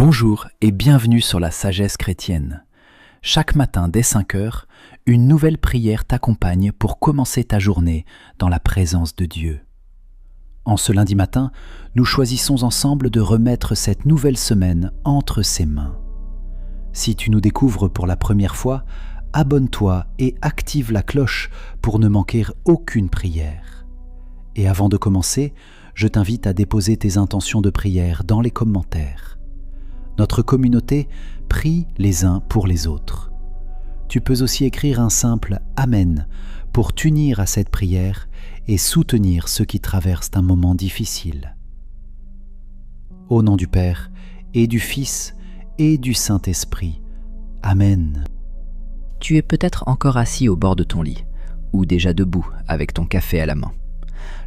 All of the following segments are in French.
Bonjour et bienvenue sur la sagesse chrétienne. Chaque matin dès 5 heures, une nouvelle prière t'accompagne pour commencer ta journée dans la présence de Dieu. En ce lundi matin, nous choisissons ensemble de remettre cette nouvelle semaine entre ses mains. Si tu nous découvres pour la première fois, abonne-toi et active la cloche pour ne manquer aucune prière. Et avant de commencer, je t'invite à déposer tes intentions de prière dans les commentaires. Notre communauté prie les uns pour les autres. Tu peux aussi écrire un simple « Amen » pour t'unir à cette prière et soutenir ceux qui traversent un moment difficile. Au nom du Père et du Fils et du Saint-Esprit. Amen. Tu es peut-être encore assis au bord de ton lit, ou déjà debout avec ton café à la main.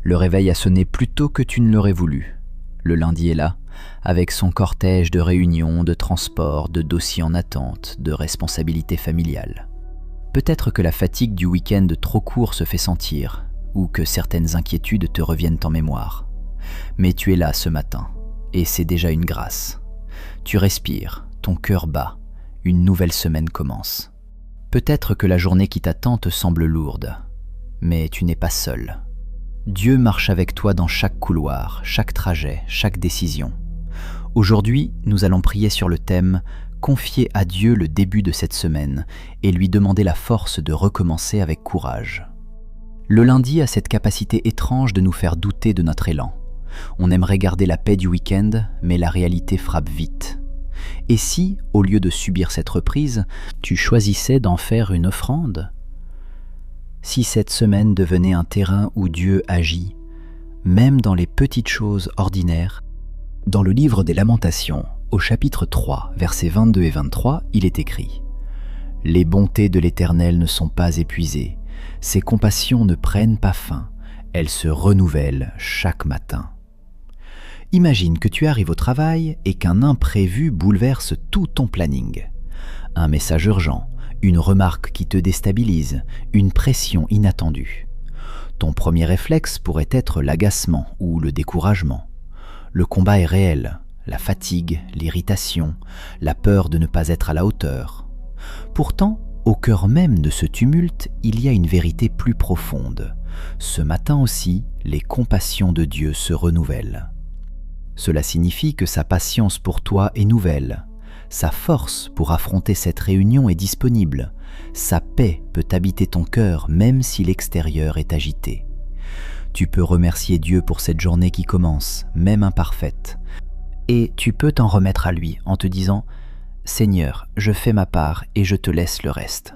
Le réveil a sonné plus tôt que tu ne l'aurais voulu. Le lundi est là, avec son cortège de réunions, de transports, de dossiers en attente, de responsabilités familiales. Peut-être que la fatigue du week-end trop court se fait sentir, ou que certaines inquiétudes te reviennent en mémoire. Mais tu es là ce matin, et c'est déjà une grâce. Tu respires, ton cœur bat, une nouvelle semaine commence. Peut-être que la journée qui t'attend te semble lourde, mais tu n'es pas seul. Dieu marche avec toi dans chaque couloir, chaque trajet, chaque décision. Aujourd'hui, nous allons prier sur le thème « Confier à Dieu le début de cette semaine et lui demander la force de recommencer avec courage ». Le lundi a cette capacité étrange de nous faire douter de notre élan. On aimerait garder la paix du week-end, mais la réalité frappe vite. Et si, au lieu de subir cette reprise, tu choisissais d'en faire une offrande ? Si cette semaine devenait un terrain où Dieu agit, même dans les petites choses ordinaires. Dans le livre des Lamentations, au chapitre 3, versets 22 et 23, il est écrit « Les bontés de l'Éternel ne sont pas épuisées, ses compassions ne prennent pas fin, elles se renouvellent chaque matin. » Imagine que tu arrives au travail et qu'un imprévu bouleverse tout ton planning. Un message urgent, une remarque qui te déstabilise, une pression inattendue. Ton premier réflexe pourrait être l'agacement ou le découragement. Le combat est réel, la fatigue, l'irritation, la peur de ne pas être à la hauteur. Pourtant, au cœur même de ce tumulte, il y a une vérité plus profonde. Ce matin aussi, les compassions de Dieu se renouvellent. Cela signifie que sa patience pour toi est nouvelle. Sa force pour affronter cette réunion est disponible. Sa paix peut habiter ton cœur même si l'extérieur est agité. Tu peux remercier Dieu pour cette journée qui commence, même imparfaite. Et tu peux t'en remettre à lui en te disant « Seigneur, je fais ma part et je te laisse le reste. »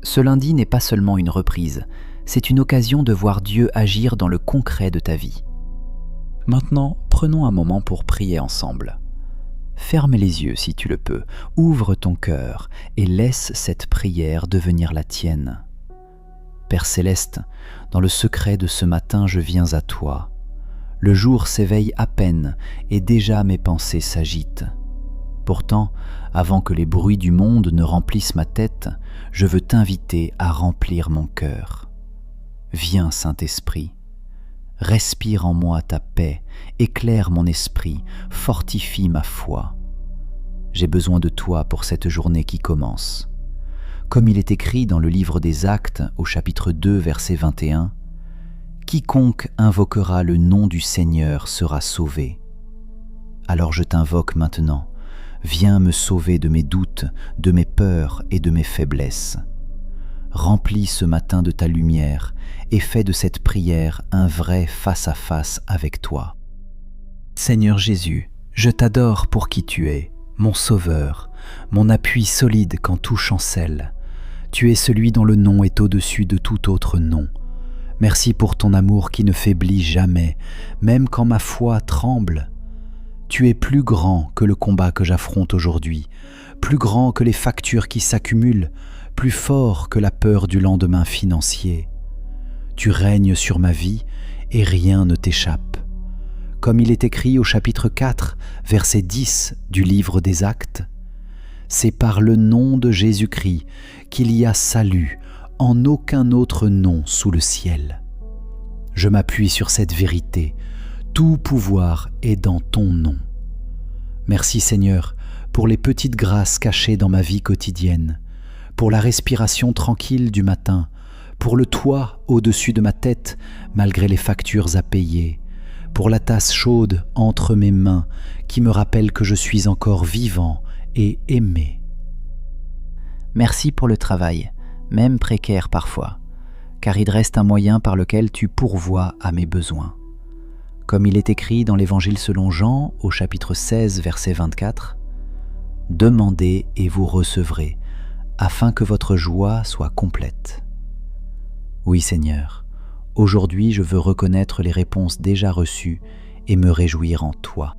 Ce lundi n'est pas seulement une reprise, c'est une occasion de voir Dieu agir dans le concret de ta vie. Maintenant, prenons un moment pour prier ensemble. Ferme les yeux si tu le peux, ouvre ton cœur et laisse cette prière devenir la tienne. Père Céleste, dans le secret de ce matin, je viens à toi. Le jour s'éveille à peine et déjà mes pensées s'agitent. Pourtant, avant que les bruits du monde ne remplissent ma tête, je veux t'inviter à remplir mon cœur. Viens, Saint-Esprit. Respire en moi ta paix, éclaire mon esprit, fortifie ma foi. J'ai besoin de toi pour cette journée qui commence. Comme il est écrit dans le livre des Actes, au chapitre 2, verset 21, « Quiconque invoquera le nom du Seigneur sera sauvé. » Alors je t'invoque maintenant, viens me sauver de mes doutes, de mes peurs et de mes faiblesses. Remplis ce matin de ta lumière et fais de cette prière un vrai face-à-face avec toi. Seigneur Jésus, je t'adore pour qui tu es, mon Sauveur, mon appui solide quand tout chancelle. Tu es celui dont le nom est au-dessus de tout autre nom. Merci pour ton amour qui ne faiblit jamais, même quand ma foi tremble. Tu es plus grand que le combat que j'affronte aujourd'hui, plus grand que les factures qui s'accumulent, plus fort que la peur du lendemain financier. Tu règnes sur ma vie et rien ne t'échappe. Comme il est écrit au chapitre 4, verset 10 du livre des Actes, « C'est par le nom de Jésus-Christ qu'il y a salut, en aucun autre nom sous le ciel. » Je m'appuie sur cette vérité, tout pouvoir est dans ton nom. Merci Seigneur pour les petites grâces cachées dans ma vie quotidienne, pour la respiration tranquille du matin, pour le toit au-dessus de ma tête malgré les factures à payer, pour la tasse chaude entre mes mains qui me rappelle que je suis encore vivant et aimé. Merci pour le travail, même précaire parfois, car il reste un moyen par lequel tu pourvois à mes besoins. Comme il est écrit dans l'Évangile selon Jean, au chapitre 16, verset 24, « Demandez et vous recevrez, afin que votre joie soit complète. » Oui Seigneur, aujourd'hui je veux reconnaître les réponses déjà reçues et me réjouir en toi.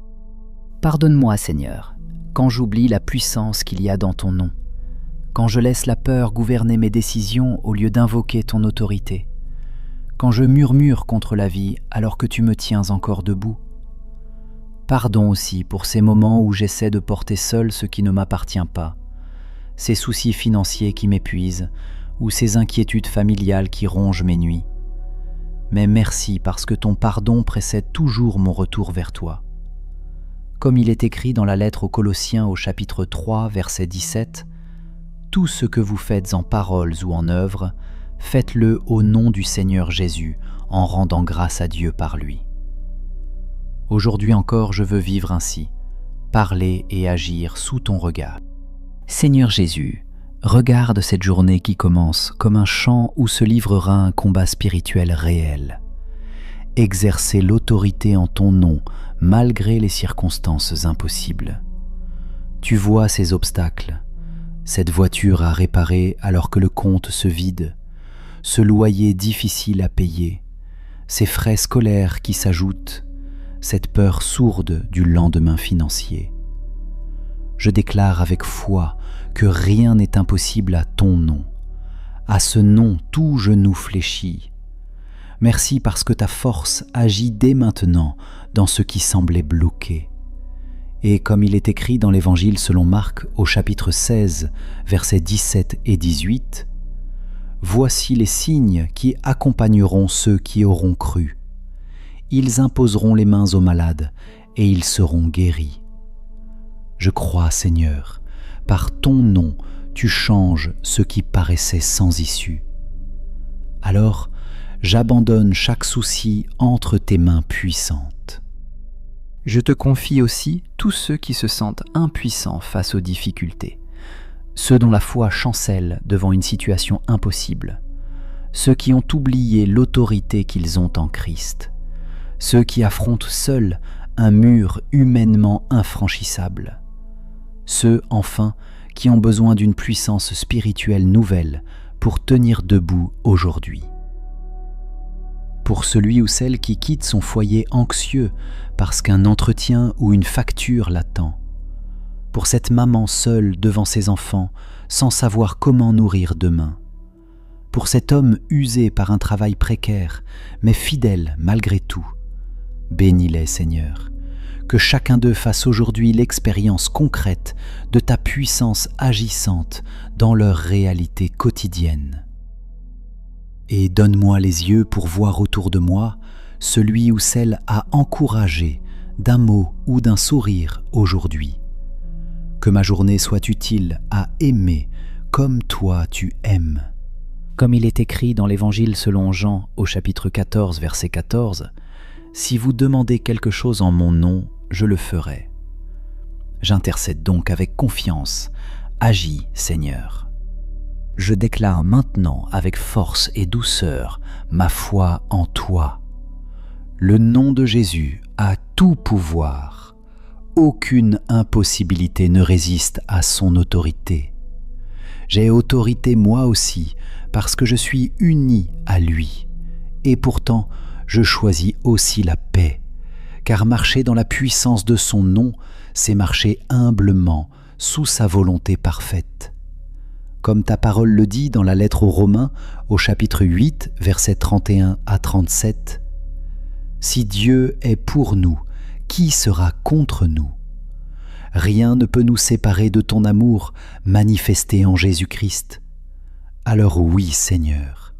Pardonne-moi Seigneur, quand j'oublie la puissance qu'il y a dans ton nom, quand je laisse la peur gouverner mes décisions au lieu d'invoquer ton autorité, quand je murmure contre la vie alors que tu me tiens encore debout. Pardon aussi pour ces moments où j'essaie de porter seul ce qui ne m'appartient pas, ces soucis financiers qui m'épuisent ou ces inquiétudes familiales qui rongent mes nuits. Mais merci parce que ton pardon précède toujours mon retour vers toi. Comme il est écrit dans la lettre aux Colossiens au chapitre 3, verset 17, « Tout ce que vous faites en paroles ou en œuvres, faites-le au nom du Seigneur Jésus, en rendant grâce à Dieu par lui. » Aujourd'hui encore, je veux vivre ainsi, parler et agir sous ton regard. Seigneur Jésus, regarde cette journée qui commence comme un champ où se livrera un combat spirituel réel. Exercer l'autorité en ton nom, malgré les circonstances impossibles. Tu vois ces obstacles, cette voiture à réparer alors que le compte se vide, ce loyer difficile à payer, ces frais scolaires qui s'ajoutent, cette peur sourde du lendemain financier. Je déclare avec foi que rien n'est impossible à ton nom. À ce nom, tout genou fléchit. Merci parce que ta force agit dès maintenant dans ce qui semblait bloqué. Et comme il est écrit dans l'Évangile selon Marc au chapitre 16, versets 17 et 18, « Voici les signes qui accompagneront ceux qui auront cru. Ils imposeront les mains aux malades et ils seront guéris. » Je crois, Seigneur, par ton nom, tu changes ce qui paraissait sans issue. Alors, j'abandonne chaque souci entre tes mains puissantes. Je te confie aussi tous ceux qui se sentent impuissants face aux difficultés, ceux dont la foi chancelle devant une situation impossible, ceux qui ont oublié l'autorité qu'ils ont en Christ, ceux qui affrontent seuls un mur humainement infranchissable, ceux, enfin, qui ont besoin d'une puissance spirituelle nouvelle pour tenir debout aujourd'hui. Pour celui ou celle qui quitte son foyer anxieux parce qu'un entretien ou une facture l'attend, pour cette maman seule devant ses enfants sans savoir comment nourrir demain, pour cet homme usé par un travail précaire mais fidèle malgré tout, bénis-les Seigneur, que chacun d'eux fasse aujourd'hui l'expérience concrète de ta puissance agissante dans leur réalité quotidienne. Et donne-moi les yeux pour voir autour de moi celui ou celle à encourager d'un mot ou d'un sourire aujourd'hui. Que ma journée soit utile à aimer comme toi tu aimes. Comme il est écrit dans l'Évangile selon Jean au chapitre 14, verset 14, « Si vous demandez quelque chose en mon nom, je le ferai. » J'intercède donc avec confiance. Agis, Seigneur. Je déclare maintenant avec force et douceur ma foi en toi. Le nom de Jésus a tout pouvoir. Aucune impossibilité ne résiste à son autorité. J'ai autorité moi aussi parce que je suis uni à lui. Et pourtant, je choisis aussi la paix, car marcher dans la puissance de son nom, c'est marcher humblement sous sa volonté parfaite. Comme ta parole le dit dans la lettre aux Romains, au chapitre 8, versets 31 à 37, « Si Dieu est pour nous, qui sera contre nous ? Rien ne peut nous séparer de ton amour manifesté en Jésus-Christ. Alors oui, Seigneur,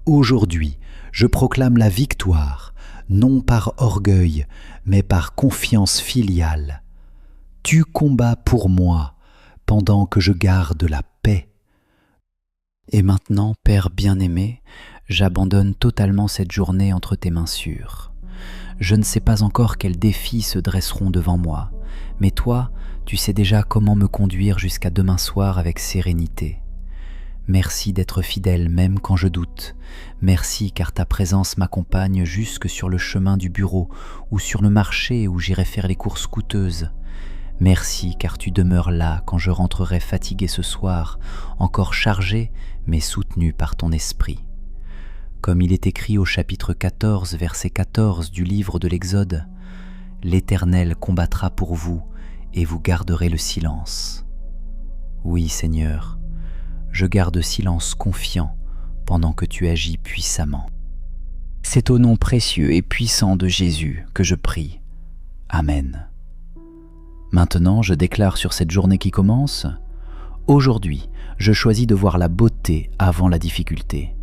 aujourd'hui, je proclame la victoire, non par orgueil, mais par confiance filiale. Tu combats pour moi pendant que je garde la paix. Et maintenant, Père bien-aimé, j'abandonne totalement cette journée entre tes mains sûres. Je ne sais pas encore quels défis se dresseront devant moi, mais toi, tu sais déjà comment me conduire jusqu'à demain soir avec sérénité. Merci d'être fidèle même quand je doute. Merci car ta présence m'accompagne jusque sur le chemin du bureau ou sur le marché où j'irai faire les courses coûteuses. Merci car tu demeures là quand je rentrerai fatigué ce soir, encore chargé mais soutenu par ton esprit. Comme il est écrit au chapitre 14, verset 14 du livre de l'Exode, « L'Éternel combattra pour vous et vous garderez le silence. » Oui, Seigneur, je garde silence confiant pendant que tu agis puissamment. C'est au nom précieux et puissant de Jésus que je prie. Amen. Maintenant, je déclare sur cette journée qui commence, « Aujourd'hui, je choisis de voir la beauté avant la difficulté.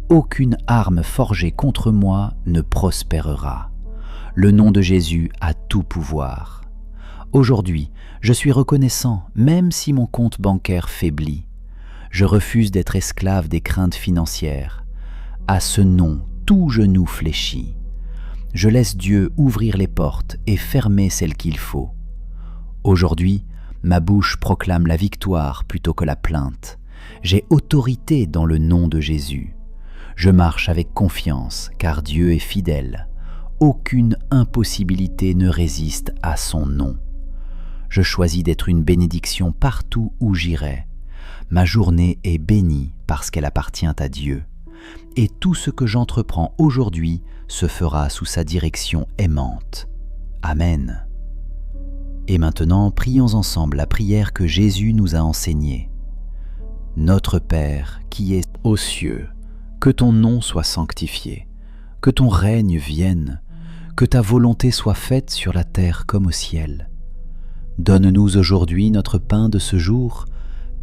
Aucune arme forgée contre moi ne prospérera. Le nom de Jésus a tout pouvoir. Aujourd'hui, je suis reconnaissant même si mon compte bancaire faiblit. Je refuse d'être esclave des craintes financières. À ce nom, tout genou fléchit. Je laisse Dieu ouvrir les portes et fermer celles qu'il faut. Aujourd'hui, ma bouche proclame la victoire plutôt que la plainte. J'ai autorité dans le nom de Jésus. Je marche avec confiance car Dieu est fidèle. Aucune impossibilité ne résiste à son nom. Je choisis d'être une bénédiction partout où j'irai. Ma journée est bénie parce qu'elle appartient à Dieu. Et tout ce que j'entreprends aujourd'hui se fera sous sa direction aimante. Amen. Et maintenant, prions ensemble la prière que Jésus nous a enseignée. Notre Père qui es aux cieux, que ton nom soit sanctifié, que ton règne vienne, que ta volonté soit faite sur la terre comme au ciel. Donne-nous aujourd'hui notre pain de ce jour.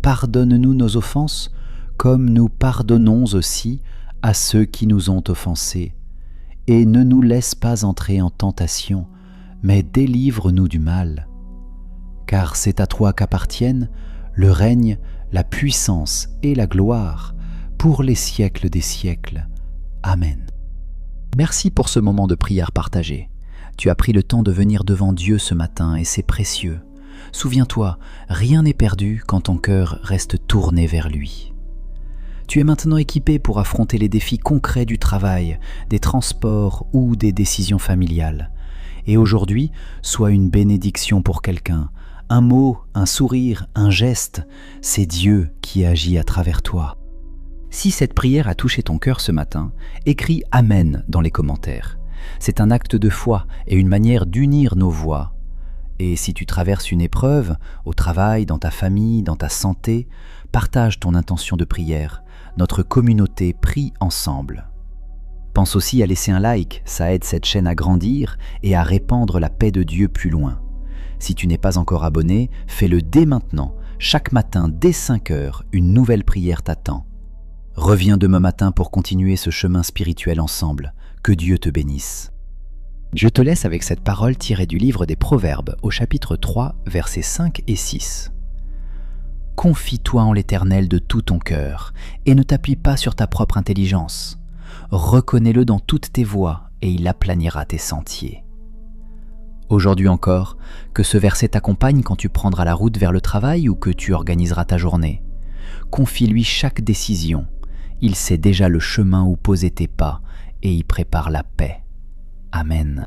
Pardonne-nous nos offenses, comme nous pardonnons aussi à ceux qui nous ont offensés. Et ne nous laisse pas entrer en tentation, mais délivre-nous du mal. Car c'est à toi qu'appartiennent le règne, la puissance et la gloire, pour les siècles des siècles. Amen. Merci pour ce moment de prière partagé. Tu as pris le temps de venir devant Dieu ce matin et c'est précieux. Souviens-toi, rien n'est perdu quand ton cœur reste tourné vers lui. Tu es maintenant équipé pour affronter les défis concrets du travail, des transports ou des décisions familiales. Et aujourd'hui, sois une bénédiction pour quelqu'un. Un mot, un sourire, un geste, c'est Dieu qui agit à travers toi. Si cette prière a touché ton cœur ce matin, écris « Amen » dans les commentaires. C'est un acte de foi et une manière d'unir nos voix. Et si tu traverses une épreuve, au travail, dans ta famille, dans ta santé, partage ton intention de prière. Notre communauté prie ensemble. Pense aussi à laisser un like, ça aide cette chaîne à grandir et à répandre la paix de Dieu plus loin. Si tu n'es pas encore abonné, fais-le dès maintenant. Chaque matin, dès 5 heures, une nouvelle prière t'attend. Reviens demain matin pour continuer ce chemin spirituel ensemble. Que Dieu te bénisse. Je te laisse avec cette parole tirée du livre des Proverbes, au chapitre 3, versets 5 et 6. Confie-toi en l'Éternel de tout ton cœur, et ne t'appuie pas sur ta propre intelligence. Reconnais-le dans toutes tes voies, et il aplanira tes sentiers. Aujourd'hui encore, que ce verset t'accompagne quand tu prendras la route vers le travail ou que tu organiseras ta journée. Confie-lui chaque décision. Il sait déjà le chemin où poser tes pas, et y prépare la paix. Amen.